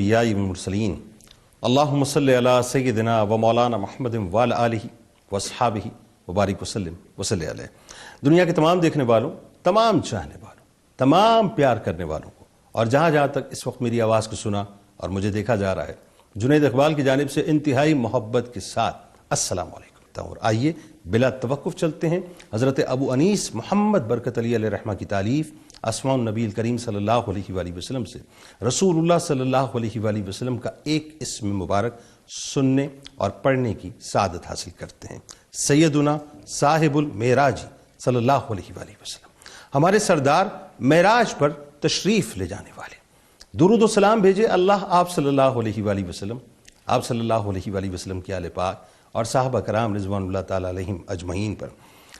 الانبیاء والمرسلین اللہم صلی علی سیدنا و مولانا محمد وعلی آلہ واصحابہ وبارک وسلم وصلی علیہ۔ دنیا کے تمام دیکھنے والوں، تمام چاہنے والوں، تمام پیار کرنے والوں کو، اور جہاں جہاں تک اس وقت میری آواز کو سنا اور مجھے دیکھا جا رہا ہے، جنید اقبال کی جانب سے انتہائی محبت کے ساتھ السلام علیکم۔ اور آئیے بلا توقف چلتے ہیں حضرت ابو انیس محمد برکت علی علیہ رحمہ کی تالیف اسماء النبی کریم صلی اللہ علیہ وآلہ وسلم سے رسول اللہ صلی اللہ علیہ وآلہ وسلم کا ایک اسم مبارک سننے اور پڑھنے کی سعادت حاصل کرتے ہیں۔ سیدنا صاحب المعراج صلی اللہ علیہ وآلہ وسلم، ہمارے سردار معراج پر تشریف لے جانے والے، درود و سلام بھیجے اللہ آپ صلی اللہ علیہ وآلہ وسلم، آپ صلی اللہ علیہ وآلہ وسلم کے آل پاک اور صحابہ کرام رضوان اللہ تعالیٰ علیہم اجمعین پر۔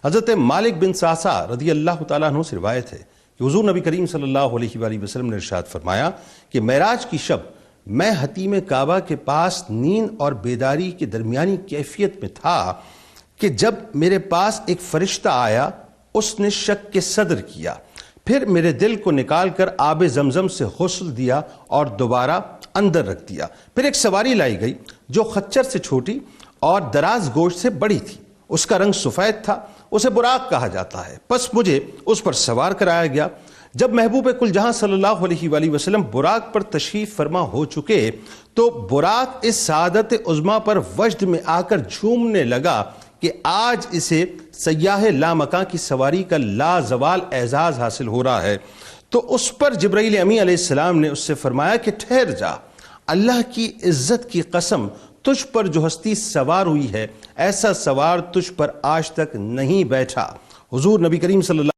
حضرت مالک بن سعصع رضی اللہ تعالیٰ عنہ سے روایت ہے کہ حضور نبی کریم صلی اللہ علیہ وآلہ وسلم نے ارشاد فرمایا کہ معراج کی شب میں حتیم کعبہ کے پاس نیند اور بیداری کے درمیانی کیفیت میں تھا کہ جب میرے پاس ایک فرشتہ آیا، اس نے شک کے صدر کیا، پھر میرے دل کو نکال کر آب زمزم سے غسل دیا اور دوبارہ اندر رکھ دیا۔ پھر ایک سواری لائی گئی جو خچر سے چھوٹی اور دراز گوشت سے بڑی تھی، اس کا رنگ سفید تھا، اسے براق کہا جاتا ہے۔ پس مجھے اس پر سوار کرایا گیا۔ جب محبوب کل جہاں صلی اللہ علیہ وآلہ وسلم براق پر تشریف فرما ہو چکے تو براق اس سعادت عظمیٰ پر وجد میں آ کر جھومنے لگا کہ آج اسے سیاح لامکاں کی سواری کا لازوال اعزاز حاصل ہو رہا ہے۔ تو اس پر جبرائیل امی علیہ السلام نے اس سے فرمایا کہ ٹھہر جا، اللہ کی عزت کی قسم، تجھ پر جو ہستی سوار ہوئی ہے ایسا سوار تجھ پر آج تک نہیں بیٹھا۔ حضور نبی کریم صلی اللہ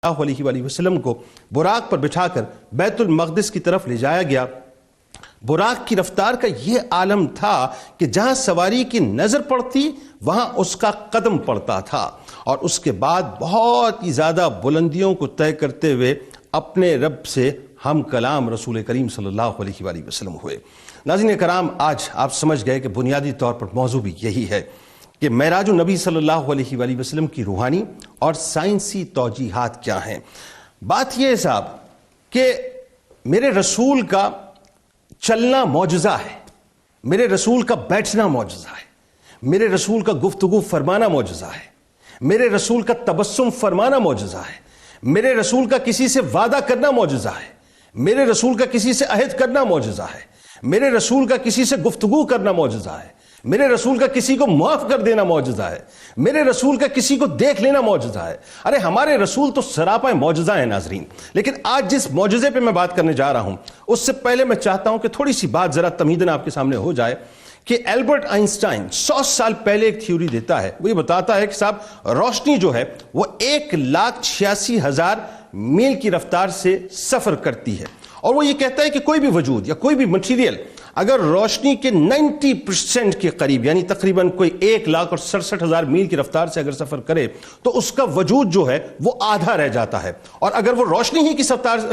علیہ وآلہ وسلم کو براق پر بٹھا کر بیت المقدس کی طرف لے جایا گیا۔ براق کی رفتار کا یہ عالم تھا کہ جہاں سواری کی نظر پڑتی وہاں اس کا قدم پڑتا تھا، اور اس کے بعد بہت ہی زیادہ بلندیوں کو طے کرتے ہوئے اپنے رب سے ہم کلام رسول کریم صلی اللہ علیہ وآلہ وسلم ہوئے۔ ناظرین کرام، آج آپ سمجھ گئے کہ بنیادی طور پر موضوع بھی یہی ہے کہ معراج النبی صلی اللہ علیہ وآلہ وسلم کی روحانی اور سائنسی توجیحات کیا ہیں۔ بات یہ ہے صاحب کہ میرے رسول کا چلنا معجزہ ہے، میرے رسول کا بیٹھنا معجزہ ہے، میرے رسول کا گفتگو فرمانا معجزہ ہے، میرے رسول کا تبسم فرمانا معجزہ ہے، میرے رسول کا کسی سے وعدہ کرنا معجزہ ہے، میرے رسول کا کسی سے عہد کرنا معجزہ ہے، میرے رسول کا کسی سے گفتگو کرنا معجزہ ہے، میرے رسول کا کسی کو معاف کر دینا معجزہ ہے، میرے رسول کا کسی کو دیکھ لینا معجزہ ہے۔ ارے ہمارے رسول تو سراپا معجزہ ہیں ناظرین۔ لیکن آج جس معجزے پہ میں بات کرنے جا رہا ہوں اس سے پہلے میں چاہتا ہوں کہ تھوڑی سی بات ذرا تمہیدن آپ کے سامنے ہو جائے کہ البرٹ آئنسٹائن 100 سال پہلے ایک تھیوری دیتا ہے۔ وہ یہ بتاتا ہے کہ صاحب روشنی جو ہے وہ 1,86,000 میل کی رفتار سے سفر کرتی ہے، اور وہ یہ کہتا ہے کہ کوئی بھی وجود یا کوئی بھی مٹیریل اگر روشنی کے 90% کے قریب یعنی تقریباً کوئی 1,67,000 میل کی رفتار سے اگر سفر کرے تو اس کا وجود جو ہے وہ آدھا رہ جاتا ہے، اور اگر وہ روشنی ہی کی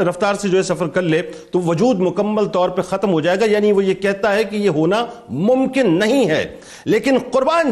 رفتار سے جو ہے سفر کر لے تو وجود مکمل طور پہ ختم ہو جائے گا۔ یعنی وہ یہ کہتا ہے کہ یہ ہونا ممکن نہیں ہے۔ لیکن قربان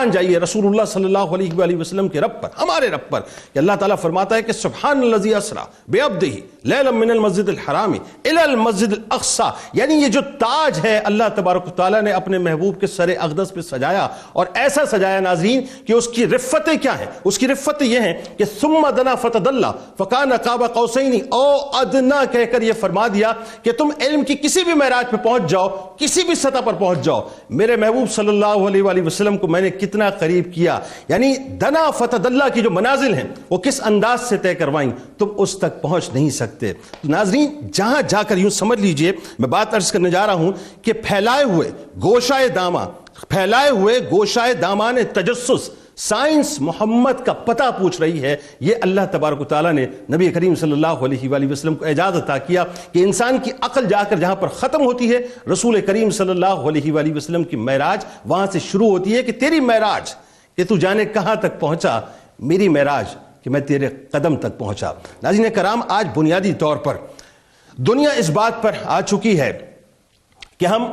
جائیے رسول اللہ صلی اللہ علیہ وآلہ وسلم کے رب پر، ہمارے رب پر، کہ اللہ تعالیٰ فرماتا ہے کہ سبحان الذی اسریٰ بعبدہ لیلا من المسجد الحرام الی المسجد الاقصی، یعنی یہ جو تاج ہے اللہ تبارک و تعالیٰ نے اپنے محبوب کے سر اقدس پہ سجایا، اور ایسا سجایا ناظرین کہ اس کی رفتیں کیا ہیں؟ اس کی رفتیں یہ ہیں کہ ثم دنا فتدلی فکان قاب قوسین او ادنی، کہہ کر یہ فرما دیا کہ تم علم کی کسی بھی معراج پہ پہنچ جاؤ، کسی بھی سطح پر پہنچ جاؤ، میرے محبوب صلی اللہ علیہ وآلہ وسلم کو میں نے کتنا قریب کیا۔ یعنی دنا فتدلی کی جو منازل ہیں وہ کس انداز سے طے کروائیں، تم اس تک پہنچ نہیں سکتے۔ ناظرین جہاں جا کر یوں سمجھ لیجئے، میں بات عرض کرنے جا رہا ہوں کہ پھیلائے ہوئے گوشائے دامان تجسس سائنس محمد کا پتہ پوچھ رہی ہے۔ یہ اللہ تبارک و تعالیٰ نے نبی کریم صلی اللہ علیہ وآلہ وسلم کو اعجاز عطا کیا کہ انسان کی عقل جا کر جہاں پر ختم ہوتی ہے، رسول کریم صلی اللہ علیہ وآلہ وسلم کی معراج وہاں سے شروع ہوتی ہے کہ تیری معراج کہ تو جانے کہاں تک پہنچا، میری معراج کہ میں تیرے قدم تک پہنچا۔ ناظرین کرام، آج بنیادی طور پر دنیا اس بات پر آ چکی ہے کہ ہم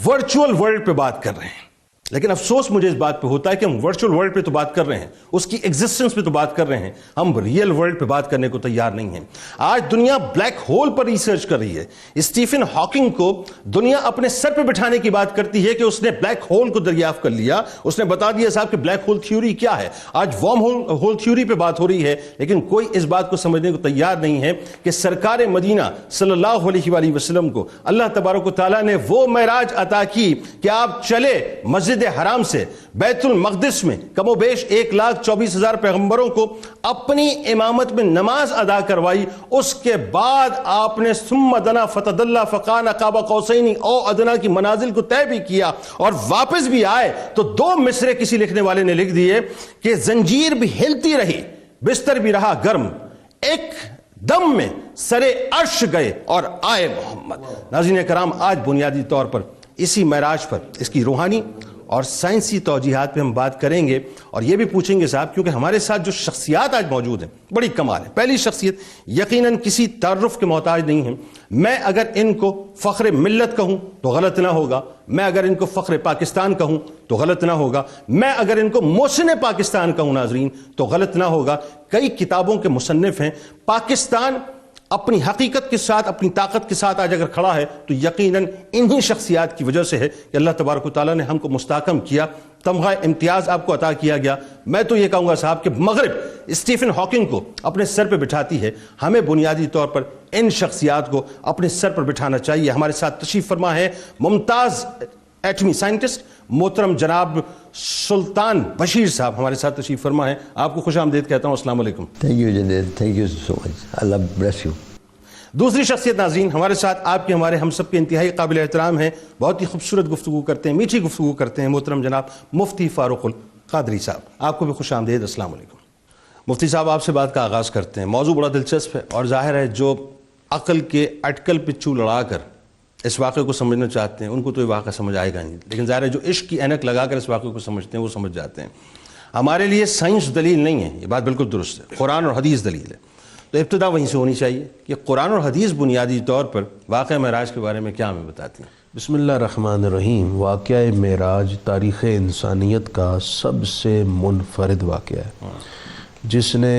ورچوئل ورلڈ پہ بات کر رہے ہیں۔ لیکن افسوس مجھے اس بات پہ ہوتا ہے کہ ہم ورچوئل ورلڈ پہ تو بات کر رہے ہیں، اس کی ایگزسٹنس پہ تو بات کر رہے ہیں، ہم ریئل ورلڈ پہ بات کرنے کو تیار نہیں ہیں۔ آج دنیا بلیک ہول پر ریسرچ کر رہی ہے۔ اسٹیفن ہاکنگ کو دنیا اپنے سر پہ بٹھانے کی بات کرتی ہے کہ اس نے بلیک ہول کو دریافت کر لیا، اس نے بتا دیا صاحب کہ بلیک ہول تھیوری کیا ہے۔ آج وارم ہول تھیوری پہ بات ہو رہی ہے، لیکن کوئی اس بات کو سمجھنے کو تیار نہیں ہے کہ سرکار مدینہ صلی اللہ علیہ وآلہ وسلم کو اللہ تبارک و تعالیٰ نے وہ معراج عطا کی کہ آپ چلے مسجد حرام سے بیت المقدس میں، کم و بیش 1,24,000 پیغمبروں کو اپنی امامت میں نماز ادا کروائی۔ اس کے بعد آپ نے ثم دنا فتدلی فکان قاب قوسین او ادنی کی منازل کو طے بھی کیا اور واپس بھی آئے تو 2 مصرے کسی لکھنے والے نے لکھ دیے کہ زنجیر بھی ہلتی رہی، بستر بھی رہا گرم، ایک دم میں سرے عرش گئے اور آئے محمد۔ ناظرین کرام، آج بنیادی طور پر اسی معراج پر، اس کی روحانی اور سائنسی توجیحات پہ ہم بات کریں گے، اور یہ بھی پوچھیں گے صاحب کیونکہ ہمارے ساتھ جو شخصیات آج موجود ہیں بڑی کمال ہے۔ پہلی شخصیت یقیناً کسی تعارف کے محتاج نہیں ہیں۔ میں اگر ان کو فخر ملت کہوں تو غلط نہ ہوگا، میں اگر ان کو فخر پاکستان کہوں تو غلط نہ ہوگا، میں اگر ان کو محسن پاکستان کہوں ناظرین تو غلط نہ ہوگا۔ کئی کتابوں کے مصنف ہیں۔ پاکستان اپنی حقیقت کے ساتھ، اپنی طاقت کے ساتھ آج اگر کھڑا ہے تو یقیناً انہی شخصیات کی وجہ سے ہے کہ اللہ تبارک و تعالیٰ نے ہم کو مستحکم کیا، تمغہ امتیاز آپ کو عطا کیا گیا۔ میں تو یہ کہوں گا صاحب کہ مغرب اسٹیفن ہاکنگ کو اپنے سر پہ بٹھاتی ہے، ہمیں بنیادی طور پر ان شخصیات کو اپنے سر پر بٹھانا چاہیے۔ ہمارے ساتھ تشریف فرما ہے ممتاز ایٹمی سائنٹسٹ محترم جناب سلطان بشیر صاحب، ہمارے ساتھ تشریف فرما ہے۔ آپ کو خوش آمدید کہتا ہوں، السلام علیکم۔ Thank you Junaid, thank you so much, Allah bless you. دوسری شخصیت ناظرین ہمارے ساتھ آپ کے، ہمارے، ہم سب کے انتہائی قابل احترام ہیں، بہت ہی خوبصورت گفتگو کرتے ہیں، میٹھی گفتگو کرتے ہیں، محترم جناب مفتی فاروق القادری صاحب۔ آپ کو بھی خوش آمدید، السلام علیکم۔ مفتی صاحب، آپ سے بات کا آغاز کرتے ہیں۔ موضوع بڑا دلچسپ ہے اور ظاہر ہے جو عقل کے اٹکل پہ چو لڑا کر اس واقعے کو سمجھنا چاہتے ہیں ان کو تو یہ واقعہ سمجھ آئے گا نہیں، لیکن ظاہر ہے جو عشق کی اینک لگا کر اس واقعے کو سمجھتے ہیں وہ سمجھ جاتے ہیں۔ ہمارے لیے سائنس دلیل نہیں ہے، یہ بات بالکل درست ہے، قرآن اور حدیث دلیل ہے۔ تو ابتدا وہیں سے ہونی چاہیے کہ قرآن اور حدیث بنیادی طور پر واقعہ معراج کے بارے میں کیا ہمیں بتاتی ہیں؟ بسم اللہ الرحمن الرحیم۔ واقعہ معراج تاریخ انسانیت کا سب سے منفرد واقعہ ہے، جس نے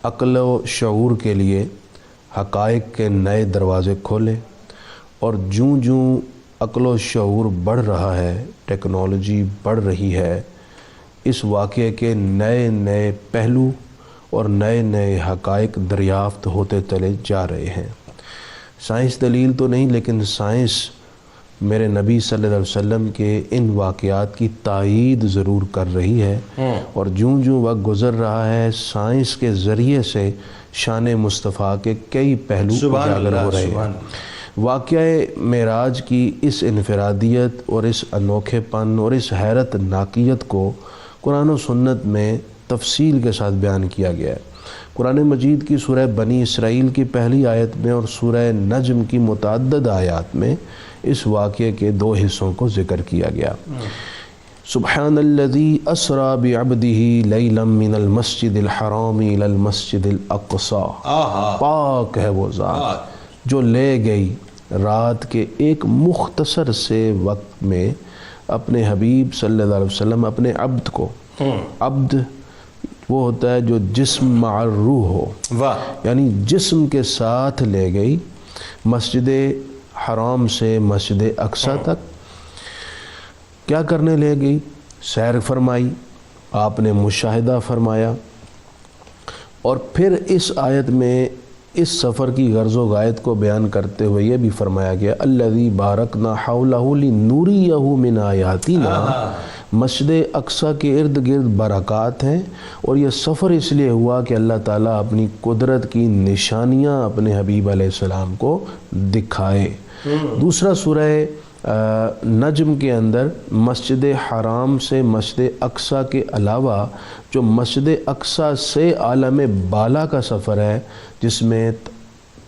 عقل و شعور کے لیے حقائق کے نئے دروازے کھولے، اور جوں جوں عقل و شعور بڑھ رہا ہے، ٹیکنالوجی بڑھ رہی ہے، اس واقعے کے نئے نئے پہلو اور نئے نئے حقائق دریافت ہوتے چلے جا رہے ہیں۔ سائنس دلیل تو نہیں، لیکن سائنس میرے نبی صلی اللہ علیہ وسلم کے ان واقعات کی تائید ضرور کر رہی ہے، اور جوں جوں وقت گزر رہا ہے سائنس کے ذریعے سے شان مصطفیٰ کے کئی پہلو اجاگر ہو رہے ہیں۔ واقعہ معراج کی اس انفرادیت اور اس انوکھے پن اور اس حیرت ناکیت کو قرآن و سنت میں تفصیل کے ساتھ بیان کیا گیا ہے۔ قرآن مجید کی سورہ بنی اسرائیل کی پہلی آیت میں اور سورہ نجم کی متعدد آیات میں اس واقعے کے 2 حصوں کو ذکر کیا گیا۔ سبحان الذی اسری بعبدہ لیلا من المسجد الحرام الی المسجد الاقصی، پاک ہے وہ ذات جو لے گئی رات کے ایک مختصر سے وقت میں اپنے حبیب صلی اللہ علیہ وسلم، اپنے عبد کو، عبد وہ ہوتا ہے جو جسم مع الروح ہو، یعنی جسم کے ساتھ لے گئی مسجد حرام سے مسجد اقصی تک۔ کیا کرنے لے گئی؟ سیر فرمائی، آپ نے مشاہدہ فرمایا، اور پھر اس آیت میں اس سفر کی غرض و غایت کو بیان کرتے ہوئے یہ بھی فرمایا گیا الذی بارکنا حولہ لنوریہ من آیاتنا، مسجد اقصی کے ارد گرد برکات ہیں، اور یہ سفر اس لیے ہوا کہ اللہ تعالیٰ اپنی قدرت کی نشانیاں اپنے حبیب علیہ السلام کو دکھائے۔ دوسرا سورہ نجم کے اندر مسجد حرام سے مسجد اقصی کے علاوہ جو مسجد اقصی سے عالم بالا کا سفر ہے، جس میں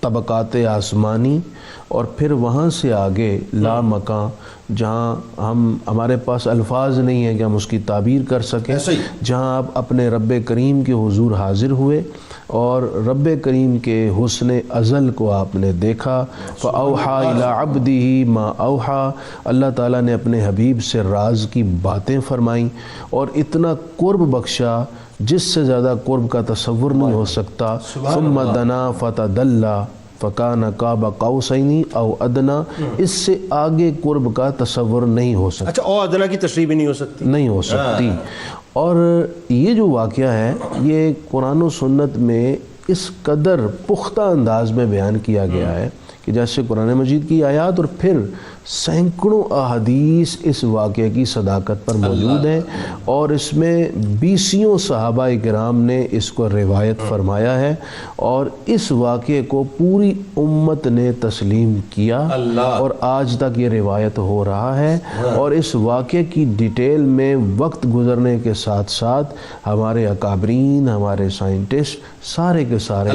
طبقات آسمانی اور پھر وہاں سے آگے لا مکان جہاں ہمارے پاس الفاظ نہیں ہیں کہ ہم اس کی تعبیر کر سکیں، جہاں آپ اپنے رب کریم کے حضور حاضر ہوئے اور رب کریم کے حسن ازل کو آپ نے دیکھا۔ فَأَوْحَى إِلَىٰ عَبْدِهِ مَا أَوْحَى، اللہ تعالیٰ نے اپنے حبیب سے راز کی باتیں فرمائیں اور اتنا قرب بخشا جس سے زیادہ قرب کا تصور نہیں ہو سکتا۔ ثُمَّ دَنَا فَتَدَلَّىٰ فَكَانَ قَابَ قَوْسَيْنِ أَوْ أَدْنَىٰ، اس سے آگے قرب کا تصور نہیں ہو سکتا۔ اچھا، او ادنا کی تشریح بھی نہیں ہو سکتی، نہیں ہو سکتی۔ اور یہ جو واقعہ ہے یہ قرآن و سنت میں اس قدر پختہ انداز میں بیان کیا گیا ہے کہ جیسے قرآن مجید کی آیات اور پھر سینکڑوں احادیث اس واقعے کی صداقت پر موجود ہیں، اور اس میں 20 صحابہ کرام نے اس کو روایت فرمایا ہے، اور اس واقعے کو پوری امت نے تسلیم کیا اور آج تک یہ روایت ہو رہا ہے۔ اور اس واقعے کی ڈیٹیل میں وقت گزرنے کے ساتھ ساتھ ہمارے اکابرین، ہمارے سائنٹسٹ سارے کے سارے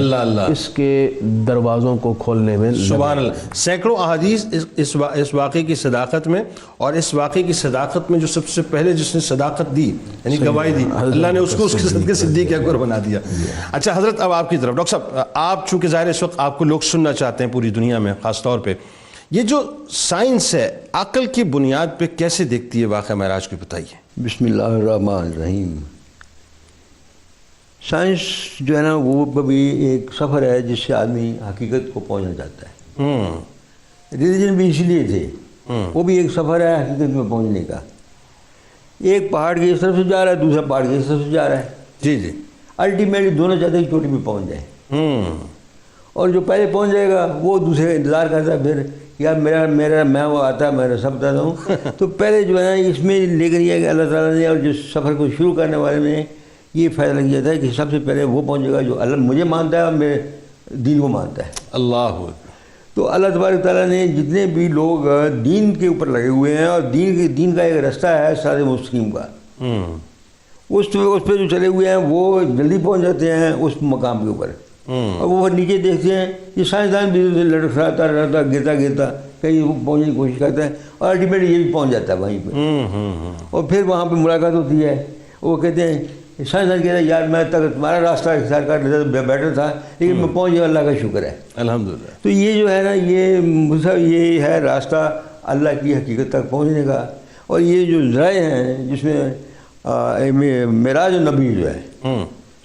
اس کے دروازوں کو کھولنے میں سبحان اللہ۔ سینکڑوں احادیث اس واقعے کی صداقت میں، اور اس واقعے کی صداقت میں جو سب سے پہلے جس نے صداقت دی یعنی گواہی دی، اللہ نے اس کو اس کے صدقے صدیق اکبر بنا دیا۔ اچھا حضرت، اب آپ کی طرف ڈاکٹر صاحب، آپ چونکہ ظاہر اس وقت آپ کو لوگ سننا چاہتے ہیں پوری دنیا میں، خاص طور پہ یہ جو سائنس ہے عقل کی بنیاد پہ کیسے دیکھتی ہے واقعہ معراج کو، بتائیے۔ بسم اللہ الرحمن الرحیم۔ سائنس جو ہے نا وہ بھی ایک سفر ہے جس سے آدمی حقیقت کو پہنچنا چاہتا ہے۔ ریلیجن بھی اسی لیے تھے، وہ بھی ایک سفر ہے حقیقت میں پہنچنے کا۔ ایک پہاڑ کی اس طرف سے جا رہا ہے، دوسرا پہاڑ کی اس طرف سے جا رہا ہے، جی الٹیمیٹلی دونوں چاہتے ہیں کہ چوٹی پہ پہنچ جائیں، اور جو پہلے پہنچ جائے گا وہ دوسرے کا انتظار کرتا ہے، پھر یار میرا میں وہ آتا ہے، میں سب بتاتا ہوں۔ تو پہلے جو ہے نا اس میں لے کر یہ کہ اللہ تعالیٰ نے اور جو سفر کو شروع کرنے والے نے یہ فیصلہ کیا تھا کہ سب سے پہلے وہ پہنچے گا جو اللہ مجھے مانتا ہے اور میرے دین کو مانتا ہے۔ اللہ۔ تو اللہ تبارک تعالیٰ نے جتنے بھی لوگ دین کے اوپر لگے ہوئے ہیں اور دین کا ایک رستہ ہے صراط مستقیم کا، اس پہ جو چلے ہوئے ہیں وہ جلدی پہنچ جاتے ہیں اس مقام کے اوپر، اور وہ نیچے دیکھتے ہیں یہ سائنسدان بھی لڑکھڑاتا رہتا، گرتا کہیں وہ پہنچنے کی کوشش کرتا ہے، اور الٹیمیٹلی یہ بھی پہنچ جاتا ہے وہیں پہ، اور پھر وہاں پہ ملاقات ہوتی ہے۔ وہ کہتے ہیں سائنسدان کہتے ہیں یار میں تک تمہارا راستہ اختیار کر لیتا بیٹر تھا، لیکن میں پہنچ گیا، اللہ کا شکر ہے الحمدللہ۔ تو یہ جو ہے نا یہ ہے راستہ اللہ کی حقیقت تک پہنچنے کا۔ اور یہ جو ذرائع ہیں جس میں معراج النبی جو ہے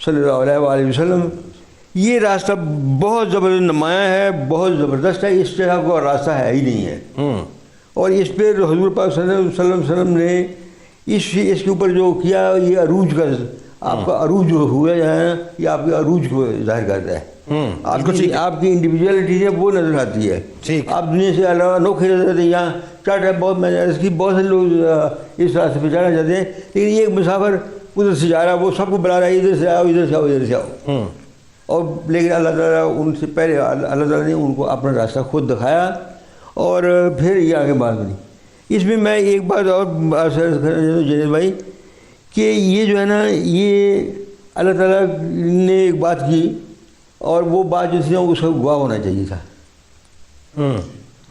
صلی اللہ علیہ وسلم، یہ راستہ بہت زبردست نمایاں ہے، بہت زبردست ہے، اس طرح کا راستہ ہے ہی نہیں ہے۔ اور اس پہ حضور پاک صلی اللہ علیہ وسلم نے اس کے اوپر جو کیا، یہ عروج کا آپ کا عروج جو ہوا ہے نا، یہ آپ کے عروج کو ظاہر کرتا ہے، آپ کی انڈیویجولیٹی ہے وہ نظر آتی ہے، آپ دنیا سے علاوہ انوکھے نظر آتے ہیں۔ یہاں چارٹ ہے بہت، میں نے عرض کی بہت سے لوگ اس راستے پہ جانا چاہتے ہیں، لیکن یہ ایک مسافر ادھر سے جا رہا ہے، وہ سب کو بلا رہا ہے ادھر سے آؤ ادھر سے آؤ ادھر سے آؤ، اور لیکن اللہ تعالیٰ ان سے پہلے اللہ تعالیٰ نے ان کو اپنا راستہ خود دکھایا اور پھر یہ آگے بات بنی۔ اس میں میں ایک بات اور جنید بھائی کہ یہ جو ہے نا یہ اللہ تعالیٰ نے ایک بات کی، اور وہ بات جو تھی نا اس کا گواہ ہونا چاہیے تھا،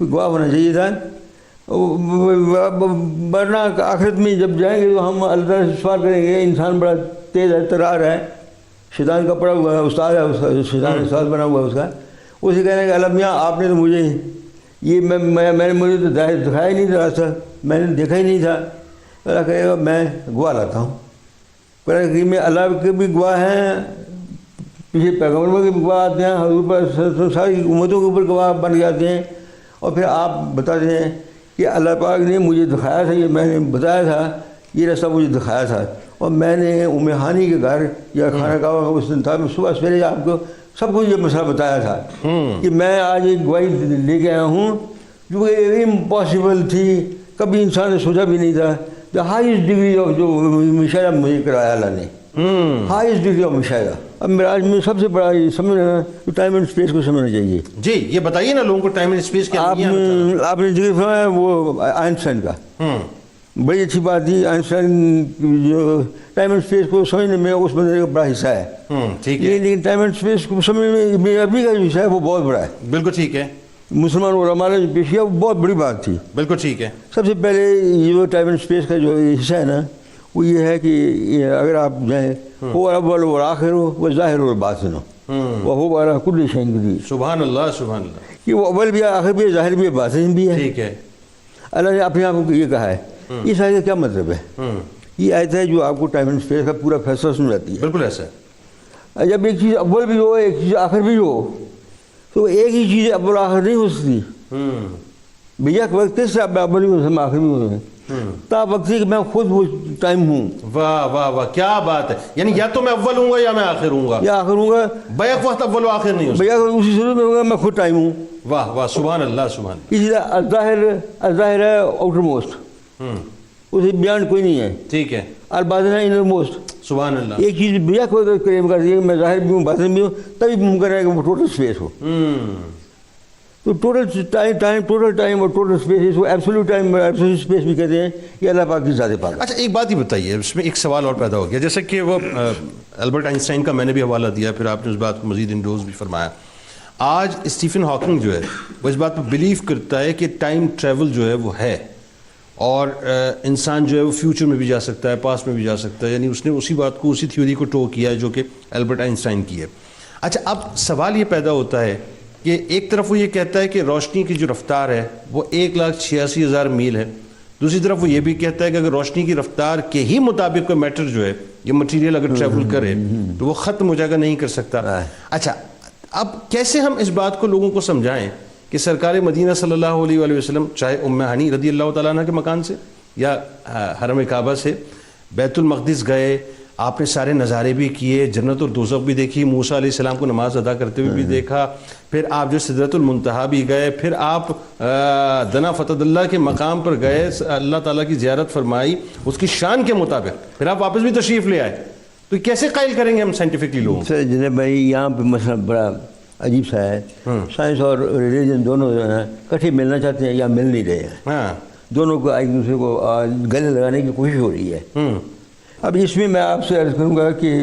گواہ ہونا چاہیے تھا، ورنہ آخرت میں جب جائیں گے تو ہم اللہ تعالیٰ سے سوال کریں گے انسان بڑا تیز ہے، ترار ہے، شیطان کا پڑا ہوا ہے، استاد ہے، شیطان استاد بنا ہوا ہے اس کا، اسے کہنے کہ اللہ میاں آپ نے تو مجھے یہ میں نے مجھے تو دکھایا ہی نہیں تھا راستہ، میں نے دیکھا ہی نہیں تھا۔ اللہ کہے گا میں گواہ لاتا ہوں، قرآن کریم میں اللہ کے بھی گواہ ہیں، پیچھے پیغمبروں کے بھی گواہ آتے ہیں، حضور پر ساری امتوں کے اوپر گواہ بن جاتے ہیں، اور پھر آپ بتاتے ہیں کہ اللہ پاک نے مجھے دکھایا تھا، یہ میں نے بتایا تھا، یہ راستہ مجھے دکھایا تھا، اور میں نے ام ہانی کے گھر یا خانہ کعبہ اس دن تھا، میں صبح سویرے آپ کو سب کچھ یہ مسئلہ بتایا تھا کہ میں آج ایک گواہی لے کے آیا ہوں جو کہ امپاسبل تھی، کبھی انسان نے سوچا بھی نہیں تھا۔ دا ہائیسٹ ڈگری آف جو مشاہدہ مجھے کرایا اللہ نے، ہائیسٹ ڈگری آف مشاہدہ۔ اب معراج میں سب سے بڑا یہ سمجھنا ٹائم اینڈ اسپیس کو سمجھنا چاہیے۔ جی یہ بتائیے نا لوگوں کو ٹائم اینڈ اسپیس کیا آپ نے ذکر فرمایا وہ آئنسٹائن کا، بڑی اچھی بات تھی۔ آئنسٹائن جو ٹائم اینڈ اسپیس کو سمجھنے میں اس بندے کا بڑا حصہ ہے، ٹھیک ہے، لیکن ٹائم اینڈ اسپیس کو سمجھنے میں ابھی کا جو حصہ ہے وہ بہت بڑا ہے۔ بالکل ٹھیک ہے۔ مسلمان علماء نے جو پیش کیا وہ بہت بڑی بات تھی. بالکل ٹھیک ہے. سب سے پہلے یہ جو ٹائم اینڈ اسپیس کا جو حصہ ہے نا وہ یہ ہے کہ اگر آپ جائیں وہ اول و آخر ہو وہ ظاہر و باطن ہو وہ ہو والا کل شیء قدیر. سبحان اللہ سبحان اللہ. کہ وہ اول بھی ہے آخر بھی ہے ظاہر بھی ہے باطن بھی ہے. ٹھیک ہے. اللہ نے اپنے آپ کو یہ کہا ہے. اس آیت کا کیا مطلب ہے؟ یہ آیت ہے جو آپ کو ٹائم اینڈ اسپیس کا پورا فیصلہ سمجھاتی ہے. بالکل ایسا ہے. جب ایک چیز اول بھی ہو ایک چیز آخر بھی ہو تو ایک ہی چیز اول آخر نہیں ہو سکتی. بھیا وقت سے آپ اول بھی ہو آخر بھی ہو تا وقت کہ میں خود وہ ٹائم ہوں. واہ واہ واہ کیا بات ہے. یعنی یا تو میں اول ہوں گا یا میں آخر ہوں گا یا آخر ہوں گا بیک وقت اول و آخر نہیں ہو سکتا. بھیا اسی صورت میں ہوگا میں خود ٹائم ہوں. واہ واہ سبحان اللہ سبحان اللہ. اسی طرح الظاہر ہے آؤٹر موسٹ اسے بیان کوئی نہیں ہے. ٹھیک ہے. الباطن ہے انر موسٹ. سبحان اللہ. ایک چیز بھیا کو کلیم کر دیے میں ظاہر بھی ہوں باطن بھی ہوں تبھی ممکن ہے کہ وہ ٹوٹل اسپیس ہو. تو ٹوٹل ٹائم اور ٹوٹل اسپیس اس کو ایبسولوٹ ٹائم اور ایبسولوٹ اسپیس بھی کہتے ہیں. یہ اللہ پاک کی ذات پاک. اچھا ایک بات ہی بتائیے اس میں ایک سوال اور پیدا ہو گیا جیسے کہ وہ البرٹ آئنسٹائن کا میں نے بھی حوالہ دیا پھر آپ نے اس بات کو مزید انڈوز بھی فرمایا. آج اسٹیفن ہاکنگ جو ہے وہ اس بات پہ بلیو کرتا ہے کہ ٹائم ٹریول جو ہے وہ ہے اور انسان جو ہے وہ فیوچر میں بھی جا سکتا ہے پاسٹ میں بھی جا سکتا ہے. یعنی اس نے اسی بات کو اسی تھیوری کو ٹو کیا ہے جو کہ البرٹ آئنسٹائن کی ہے. اچھا اب سوال یہ پیدا ہوتا ہے کہ ایک طرف وہ یہ کہتا ہے کہ روشنی کی جو رفتار ہے وہ 1,86,000 میل ہے. دوسری طرف وہ یہ بھی کہتا ہے کہ اگر روشنی کی رفتار کے ہی مطابق کوئی میٹر جو ہے یہ مٹیریل اگر ٹریول کرے تو وہ ختم ہو جائے گا نہیں کر سکتا. اچھا اب کیسے ہم اس بات کو لوگوں کو سمجھائیں کہ سرکار مدینہ صلی اللہ علیہ وآلہ وسلم چاہے ام ہانی رضی اللہ تعالیٰ عنہ کے مکان سے یا حرم کعبہ سے بیت المقدس گئے آپ نے سارے نظارے بھی کیے جنت اور دوزخ بھی دیکھی موسیٰ علیہ السلام کو نماز ادا کرتے ہوئے بھی دیکھا پھر آپ جو سدرۃ المنتہا بھی گئے پھر آپ دنا فتح اللہ کے مقام پر گئے اللہ تعالیٰ کی زیارت فرمائی اس کی شان کے مطابق پھر آپ واپس بھی تشریف لے آئے. تو کیسے قائل کریں گے ہم سائنٹیفکلی لوگوں سر جناب بھائی یہاں پہ مسئلہ بڑا عجیب سا ہے. سائنس اور ریلیجن دونوں جو ہے کٹھے ملنا چاہتے ہیں یا مل نہیں رہے ہیں. ہاں دونوں کو ایک دوسرے کو گلے لگانے کی کوشش ہو رہی ہے. اب اس میں میں آپ سے عرض کروں گا کہ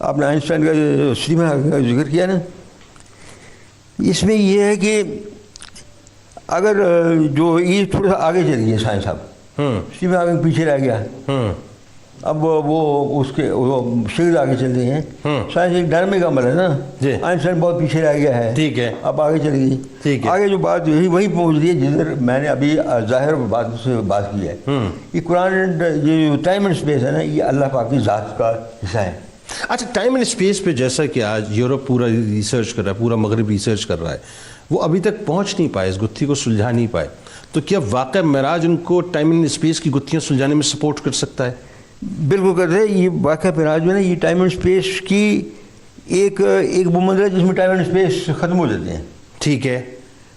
آپ نے آئنسٹائن کا جو سیما کا ذکر کیا نا اس میں یہ ہے کہ اگر جو یہ تھوڑا سا آگے چل گئی سائنس اب سیما آگے پیچھے رہ گیا اب وہ اس کے شکل آگے چل رہی ہیں. سائنس ایک ڈرامے کا عمل ہے نا. آئنسٹائن بہت پیچھے رہ گیا ہے. ٹھیک ہے. اب آگے چل گئی. آگے جو بات وہی پہنچ رہی ہے جدھر میں نے ابھی ظاہر بات سے بات کی ہے. یہ قرآن یہ جو ٹائم اینڈ اسپیس ہے نا یہ اللہ پاک کی ذات کا حصہ ہے. اچھا ٹائم اینڈ اسپیس پہ جیسا کہ آج یورپ پورا ریسرچ کر رہا ہے پورا مغرب ریسرچ کر رہا ہے وہ ابھی تک پہنچ نہیں پائے اس گتھی کو سلجھا نہیں پائے تو کیا واقع معراج ان کو ٹائم اینڈ اسپیس کی گتھیاں سلجھانے میں سپورٹ کر سکتا ہے؟ بالکل کرتے ہیں. یہ واقعہ معراج جو ہے نا یہ ٹائم اینڈ اسپیس کی ایک وہ منزل ہے جس میں ٹائم اینڈ اسپیس ختم ہو جاتے ہیں. ٹھیک ہے.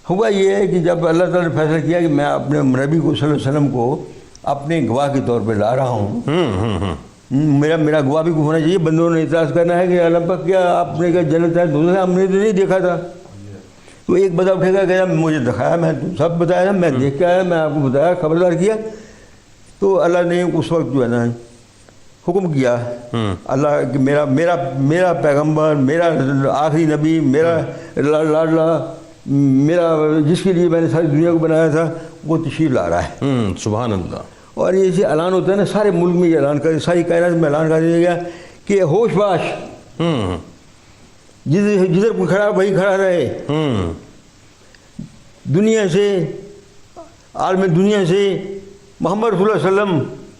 ہوا یہ ہے کہ جب اللہ تعالیٰ نے فیصلہ کیا کہ میں اپنے نبی کو صلی اللہ علیہ وسلم کو اپنے گواہ کے طور پہ لا رہا ہوں میرا گواہ بھی ہونا چاہیے. بندوں نے اعتراض کرنا ہے کہ اللہ پاک کیا آپ نے کہا جنت ہے دوسرے ہم نے تو نہیں دیکھا تھا. تو ایک بندہ اٹھے گا کہ مجھے دکھایا میں سب بتایا تھا میں دیکھ کے آیا میں آپ کو بتایا خبردار کیا. تو اللہ نے اس وقت جو ہے نا حکم کیا اللہ کہ میرا پیغمبر میرا آخری نبی میرا لاڈلا میرا جس کے لیے میں نے ساری دنیا کو بنایا تھا وہ تشریف لا رہا ہے. سبحان اللہ. اور یہ سے اعلان ہوتا ہے نا سارے ملک میں یہ اعلان کر ساری کائنات میں اعلان کر دیا گیا کہ ہوش باش جدھر کوئی کھڑا وہی کھڑا رہے. دنیا سے عالم دنیا سے محمد رسول اللہ علیہ وسلم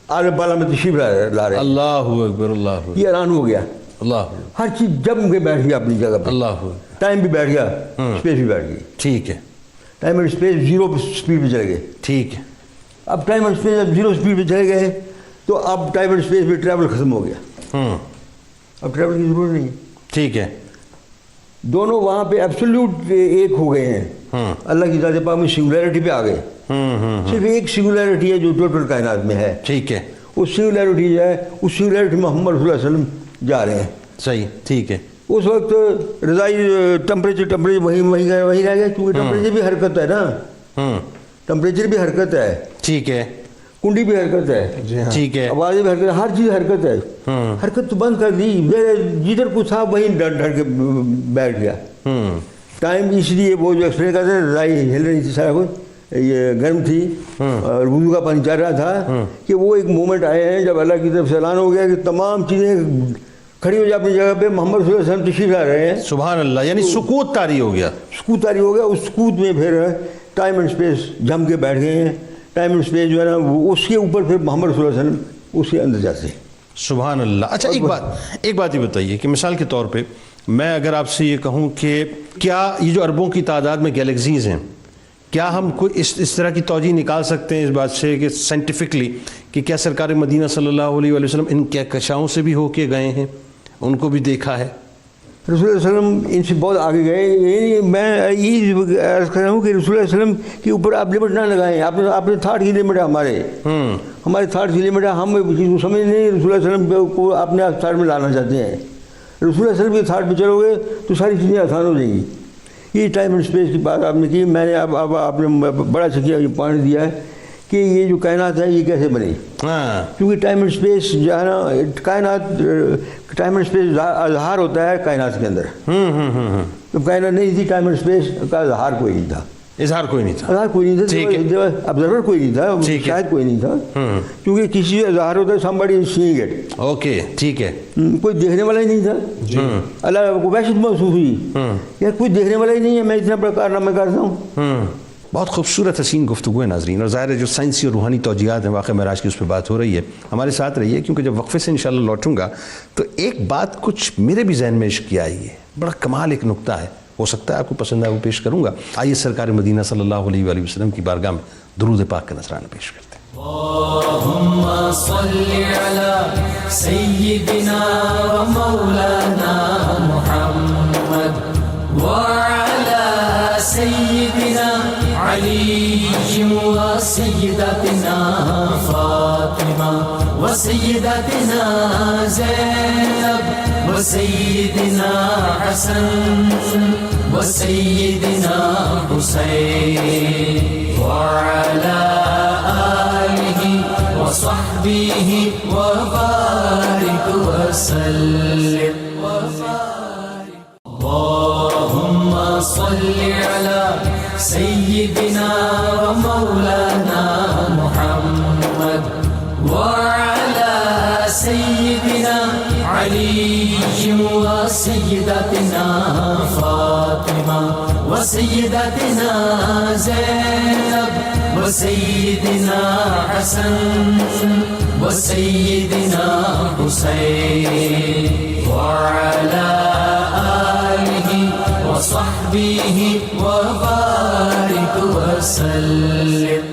عالم بالا میں تشریف لا رہے. اللہ اکبر. اللہ یہ اعلان ہو گیا. اللہ ہر چیز جم کے بیٹھ گیا اپنی جگہ پہ. اللہ ٹائم بھی بیٹھ گیا اسپیس بھی بیٹھ گئی. ٹھیک ہے. Time and space zero speed پہ چلے گئے. ٹھیک ہے. اب ٹائم اینڈ اسپیس اب زیرو اسپیڈ پہ چلے گئے تو اب ٹائم اینڈ اسپیس پہ ٹریول ختم ہو گیا. اب ٹریول کی ضرورت نہیں. ٹھیک ہے. دونوں وہاں پہ ایبسولوٹ ایک ہو گئے ہیں. اللہ کی ذات پاک میں سنگولیرٹی پہ آ گئے. صرف ایک سنگولیرٹی ہے جو ٹوٹل کائنات میں ہے. ٹھیک ہے. اس سنگولیرٹی جو ہے اس سنگولیرٹی میں محمد رسول اللہ علیہ وسلم جا رہے ہیں. صحیح. ٹھیک ہے. اس وقت رضائی ٹمپریچر وہیں رہ گیا کیونکہ ٹمپریچر بھی حرکت ہے نا. ٹمپریچر بھی حرکت ہے. ٹھیک ہے. کنڈی بھی حرکت ہے. ٹھیک ہے. آوازیں بھی حرکت ہے. ہر چیز حرکت ہے. حرکت تو بند کر دی جدھر کچھ تھا وہیں ڈر کے بیٹھ گیا. ٹائم اس لیے وہ جو ایکسپلین کرتے ہیں رضائی ہل رہی تھی سارا کچھ یہ گرم تھی اور وضو کا پانی چل رہا تھا کہ وہ ایک مومنٹ آئے ہیں جب اللہ کی طرف سے اعلان ہو گیا کہ تمام چیزیں کھڑی ہو جائے اپنی جگہ پہ, محمد صلی اللہ علیہ وسلم تشریف لا رہے ہیں. سبحان اللہ, یعنی سکوت طاری ہو گیا. سکوت طاری ہو گیا. اس سکوت میں پھر ٹائم اینڈ اسپیس جم کے بیٹھ گئے ہیں. ٹائم اینڈ اسپیس جو ہے نا وہ اس کے اوپر پھر محمد صلی اللہ علیہ وسلم اس کے اندر جاتے ہیں. سبحان اللہ. اچھا ایک بات یہ بتائیے کہ مثال کے طور پہ میں اگر آپ سے یہ کہوں کہ کیا یہ جو اربوں کی تعداد میں گیلیکسیز ہیں, کیا ہم کوئی اس طرح کی توجہ نکال سکتے ہیں اس بات سے کہ سائنٹیفکلی کہ کیا سرکار مدینہ صلی اللہ علیہ وسلم ان کہکشاؤں سے بھی ہو کے گئے ہیں, ان کو بھی دیکھا ہے؟ رسول اللہ علیہ وسلم ان سے بہت آگے گئے. میں یہ عرض کر رہا ہوں کہ رسول اللہ علیہ وسلم کے اوپر آپ لمٹ نہ لگائیں. آپ نے تھاٹ کی لمٹ ہے ہمارے تھاٹ کی لمٹ ہے. ہم سمجھ نہیں رسول اللہ علیہ وسلم کو اپنے تھاٹ میں لانا چاہتے ہیں. رسول اللہ علیہ وسلم کے تھاٹ پہ چلو گے تو ساری چیزیں آسان ہو جائیں گی. یہ ٹائم اینڈ اسپیس کی بات آپ نے کی. میں نے اب آپ نے بڑا شکریہ یہ پوائنٹ دیا ہے کہ یہ جو کائنات ہے یہ کیسے بنی. کیونکہ ٹائم اینڈ اسپیس جو ہے نا کائنات, ٹائم اینڈ اسپیس اظہار ہوتا ہے کائنات کے اندر. جب کائنات نہیں تھی ٹائم اینڈ اسپیس کا اظہار کوئی نہیں تھا. اظہار کوئی نہیں تھا. اظہار کوئی نہیں تھا. آبزرور کوئی نہیں تھا. شاید کوئی نہیں تھا. کیونکہ کسی اظہار ہوتا ہے somebody is seeing it. Okay ٹھیک ہے. کوئی دیکھنے والا ہی نہیں تھا. اللہ کو وحشت محسوس ہوئی یار کوئی دیکھنے والا ہی نہیں ہے, میں اتنا بڑا کارنامہ کرتا ہوں. بہت خوبصورت حسین گفتگو ہے ناظرین, اور ظاہر ہے جو سائنسی اور روحانی توجیہات ہیں واقعہ معراج کی اس پہ بات ہو رہی ہے. ہمارے ساتھ رہیے کیونکہ جب وقفے سے انشاءاللہ لوٹوں گا تو ایک بات کچھ میرے بھی ذہن میں عشق کی آئی ہے. بڑا کمال ایک نقطہ ہے, ہو سکتا ہے آپ کو پسند ہے, وہ پیش کروں گا. آئیے سرکار مدینہ صلی اللہ علیہ وآلہ وسلم کی بارگاہ میں درود پاک کا نذرانہ پیش کرتے ہیں. اللهم صل على سيدنا ومولانا محمد وعلى سيدنا علي وسيدتنا فاطمة وسيدتنا زينب وسيدنا حسن وسيدنا حسين وعلى آله وصحبه وبارك وسلم. اللهم صل على سيدنا ومولانا محمد وعلى سيدنا علي وسيدتنا فاطمة وسيدتنا زينب وسيدنا حسن وسيدنا حسين وعلى آله وصحبه وبارك وسلم.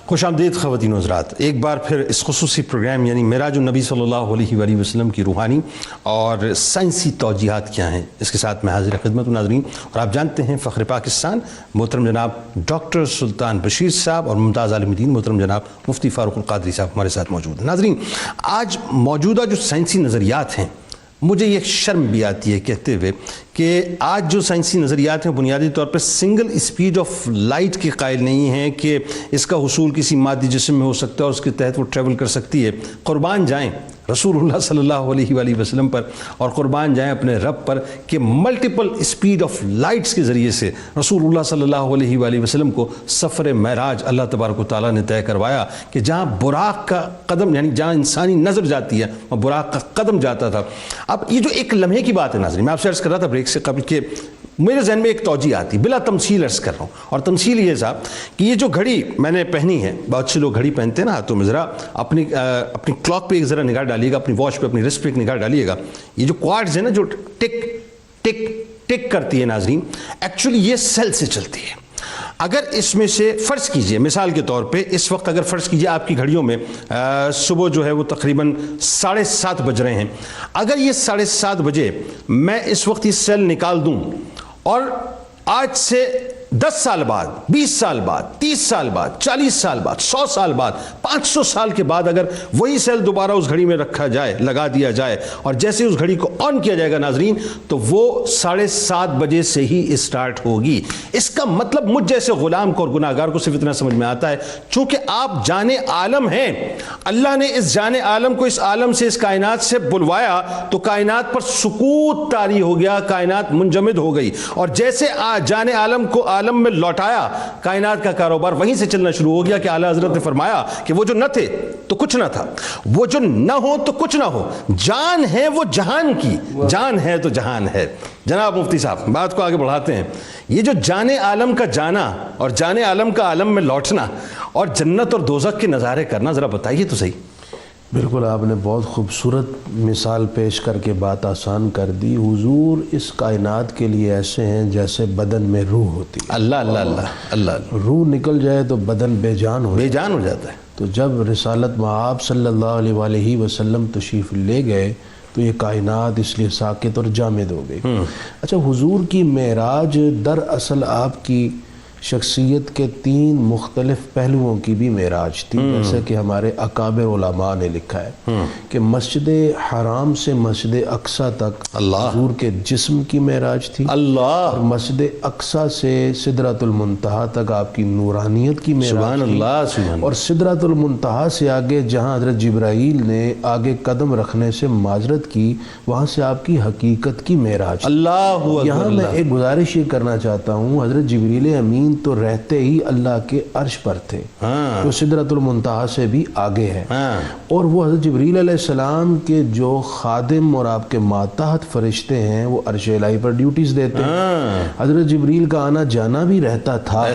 خوش آمدید خواتین و حضرات, ایک بار پھر اس خصوصی پروگرام یعنی معراج النبی صلی اللہ علیہ وآلہ وسلم کی روحانی اور سائنسی توجیہات کیا ہیں, اس کے ساتھ میں حاضر خدمت ناظرین. اور آپ جانتے ہیں فخر پاکستان محترم جناب ڈاکٹر سلطان بشیر صاحب اور ممتاز عالم دین محترم جناب مفتی فاروق القادری صاحب ہمارے ساتھ موجود ہیں. ناظرین, آج موجودہ جو سائنسی نظریات ہیں مجھے یہ شرم بھی آتی ہے کہتے ہوئے کہ آج جو سائنسی نظریات ہیں بنیادی طور پر سنگل اسپیڈ آف لائٹ کے قائل نہیں ہیں کہ اس کا حصول کسی مادی جسم میں ہو سکتا ہے اور اس کے تحت وہ ٹریول کر سکتی ہے. قربان جائیں رسول اللہ صلی اللہ علیہ وآلہ وسلم پر اور قربان جائیں اپنے رب پر کہ ملٹیپل اسپیڈ آف لائٹس کے ذریعے سے رسول اللہ صلی اللہ علیہ وآلہ وسلم کو سفر معراج اللہ تبارک و تعالیٰ نے طے کروایا کہ جہاں براق کا قدم یعنی جہاں انسانی نظر جاتی ہے وہ براق کا قدم جاتا تھا. اب یہ جو ایک لمحے کی بات ہے ناظرین, میں آپ سے عرض کر رہا تھا بریک سے قبل کہ میرے ذہن میں ایک توجہ آتی, بلا تمثیل عرض کر رہا ہوں, اور تمثیل یہ صاحب کہ یہ جو گھڑی میں نے پہنی ہے, بہت سے لوگ گھڑی پہنتے ہیں نا, تو ذرا اپنی کلاک پہ ایک ذرا نگاہ ڈالیے گا, اپنی واچ پہ اپنی رسٹ پہ ایک نگاہ ڈالیے گا. یہ جو کوارٹز ہیں نا جو ٹک ٹک ٹک کرتی ہے ناظرین, ایکچولی یہ سیل سے چلتی ہے. اگر اس میں سے فرض کیجئے مثال کے طور پہ اس وقت اگر فرض کیجئے آپ کی گھڑیوں میں صبح جو ہے وہ تقریباً 7:30 بج رہے ہیں, اگر یہ 7:30 بجے میں اس وقت یہ سیل نکال دوں اور آج سے 10 سال بعد، 20 سال بعد، 30 سال بعد، 40 سال بعد، 100 سال بعد، 500 سال کے بعد اگر وہی سیل دوبارہ اس گھڑی میں رکھا جائے، لگا دیا جائے، اور جیسے اس گھڑی کو آن کیا جائے گا ناظرین، تو وہ 7:30 بجے سے ہی اسٹارٹ ہوگی۔ اس کا مطلب مجھ جیسے غلام کو اور گناہگار کو صرف اتنا سمجھ میں آتا ہے، چونکہ آپ جان عالم ہیں، اللہ نے اس جان عالم کو اس عالم سے، اس کائنات سے بلوایا تو کائنات پر سکوت طاری ہو گیا، کائنات منجمد ہو گئی، اور جیسے جان عالم کو عالم میں لوٹایا، کائنات کا کاروبار وہیں سے چلنا شروع ہو گیا کہ اعلیٰ حضرت نے فرمایا کہ وہ جو نہ تھے تو کچھ نہ تھا، وہ جو نہ ہو تو کچھ نہ ہو، جان ہے وہ جہان کی، جان ہے تو جہان ہے۔ جناب مفتی صاحب بات کو آگے بڑھاتے ہیں، یہ جو جان عالم کا جانا اور جان عالم کا عالم میں لوٹنا اور جنت اور دوزخ کے نظارے کرنا، ذرا بتائیے تو صحیح۔ بالکل آپ نے بہت خوبصورت مثال پیش کر کے بات آسان کر دی۔ حضور اس کائنات کے لیے ایسے ہیں جیسے بدن میں روح ہوتی ہے۔ اللہ اللہ اللہ اللہ، روح نکل جائے تو بدن بے جان ہو بے جان ہو جاتا ہے۔ تو جب رسالت مآب صلی اللہ علیہ وآلہ وسلم تشریف لے گئے تو یہ کائنات اس لیے ساکت اور جامد ہو گئی۔ اچھا، حضور کی معراج دراصل آپ کی شخصیت کے 3 مختلف پہلوؤں کی بھی معراج تھی، جیسے کہ ہمارے اکابر علماء نے لکھا ہے کہ مسجد حرام سے مسجد اقصیٰ تک حضور کے جسم کی معراج تھی، اور مسجد اقصیٰ سے سدرۃ المنتہا تک آپ کی نورانیت کی معراج تھی، اور سدرۃ المنتہا سے آگے جہاں حضرت جبرائیل نے آگے قدم رکھنے سے معذرت کی، وہاں سے آپ کی حقیقت کی معراج تھی۔ یہاں میں ایک گزارش یہ کرنا چاہتا ہوں، حضرت جبریل امین تو رہتے ہی اللہ کے عرش پر تھے، جو سدرۃ المنتہا سے بھی آگے ہے، اور وہ حضرت جبریل علیہ السلام کے جو خادم اور آپ کے ماتحت فرشتے ہیں وہ عرش الہی پر ڈیوٹیز دیتے ہیں، حضرت جبریل کا آنا جانا بھی رہتا تھا۔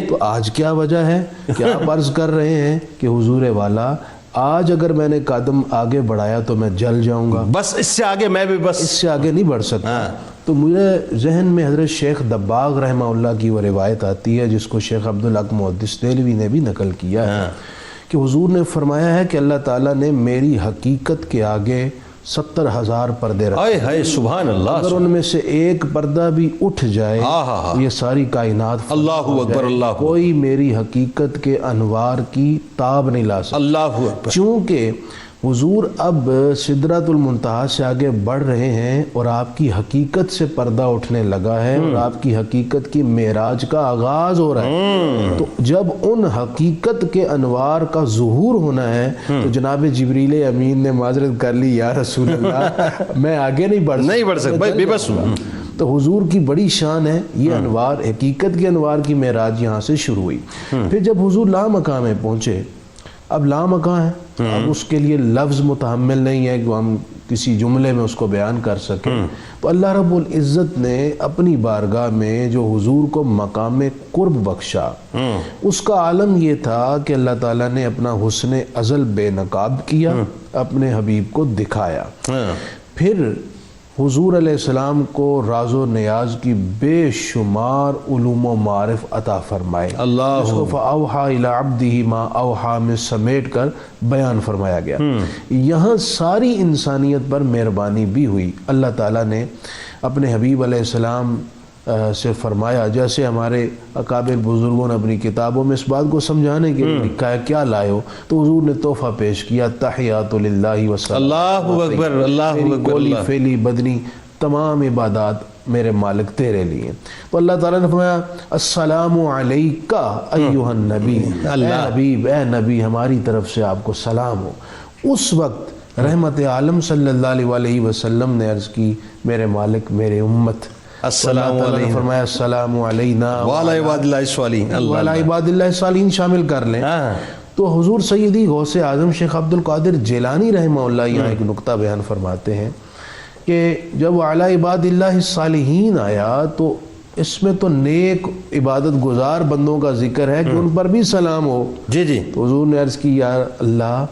تو آج کیا وجہ ہے کہ آپ عرض کر رہے ہیں کہ حضور والا آج اگر میں نے قدم آگے بڑھایا تو میں جل جاؤں گا، بس اس سے آگے میں بھی بس اس سے آگے نہیں بڑھ سکتا۔ تو مجھے ذہن میں حضرت شیخ دباغ رحمہ اللہ کی وہ روایت آتی ہے جس کو شیخ عبدالحق محدث دہلوی نے بھی نقل کیا ہے کہ حضور نے فرمایا ہے کہ اللہ تعالیٰ نے میری حقیقت کے آگے 70,000 پردے رکھے، ہائے سبحان اللہ، اگر ان میں سے ایک پردہ بھی اٹھ جائے یہ ساری کائنات، اللہ اکبر، اللہ، کوئی میری حقیقت کے انوار کی تاب نہیں لا سکتا۔ اللہ اکبر، چونکہ حضور اب سدرۃ المنتہا سے آگے بڑھ رہے ہیں اور آپ کی حقیقت سے پردہ اٹھنے لگا ہے اور آپ کی حقیقت کی معراج کا آغاز ہو رہا ہے، تو جب ان حقیقت کے انوار کا ظہور ہونا ہے تو جناب جبریل امین نے معذرت کر لی، یا رسول اللہ میں آگے نہیں بڑھ سکتا، بے بس ہوں۔ تو حضور کی بڑی شان ہے، یہ انوار حقیقت کے انوار کی معراج یہاں سے شروع ہوئی۔ پھر جب حضور لامکاں میں پہنچے، اب لامکاں ہے، اب اس کے لیے لفظ متحمل نہیں ہے کہ ہم کسی جملے میں اس کو بیان کر سکیں، تو اللہ رب العزت نے اپنی بارگاہ میں جو حضور کو مقام قرب بخشا، اس کا عالم یہ تھا کہ اللہ تعالیٰ نے اپنا حسن ازل بے نقاب کیا، اپنے حبیب کو دکھایا، پھر حضور علیہ السلام کو راز و نیاز کی بے شمار علوم و معارف عطا فرمائے، اس کو فَأَوْحَا إِلَىٰ عَبْدِهِ مَا أَوْحَا میں سمیٹ کر بیان فرمایا گیا۔ یہاں ساری انسانیت پر مہربانی بھی ہوئی، اللہ تعالیٰ نے اپنے حبیب علیہ السلام سے فرمایا، جیسے ہمارے اکابر بزرگوں نے اپنی کتابوں میں اس بات کو سمجھانے کے لیے لکھا ہے کیا لائے ہو، تو حضور نے تحفہ پیش کیا، تحیات للہ وسلام، اللہ اکبر، اللہ اکبر، قولی فعلی بدنی تمام عبادات میرے مالک تیرے لیے۔ تو اللہ تعالیٰ نے فرمایا السلام علیکہ ایہا النبی، اے حبیب، اے نبی، ہماری طرف سے آپ کو سلام ہو۔ اس وقت رحمت عالم صلی اللہ علیہ وآلہ وسلم نے عرض کی میرے مالک، میرے امت، السلام علیکم، فرمایا السلام علینا وعلی عباد اللہ الصالحین، وعلی عباد اللہ الصالحین شامل کر لیں۔ تو حضور سیدی غوث اعظم شیخ عبد القادر جیلانی رحمہ اللہ یہاں ایک نقطہ بیان فرماتے ہیں کہ جب وعلی عباد اللہ الصالحین آیا تو اس میں تو نیک عبادت گزار بندوں کا ذکر ہے کہ ان پر بھی سلام ہو۔ جی جی، تو حضور نے عرض کی یا اللہ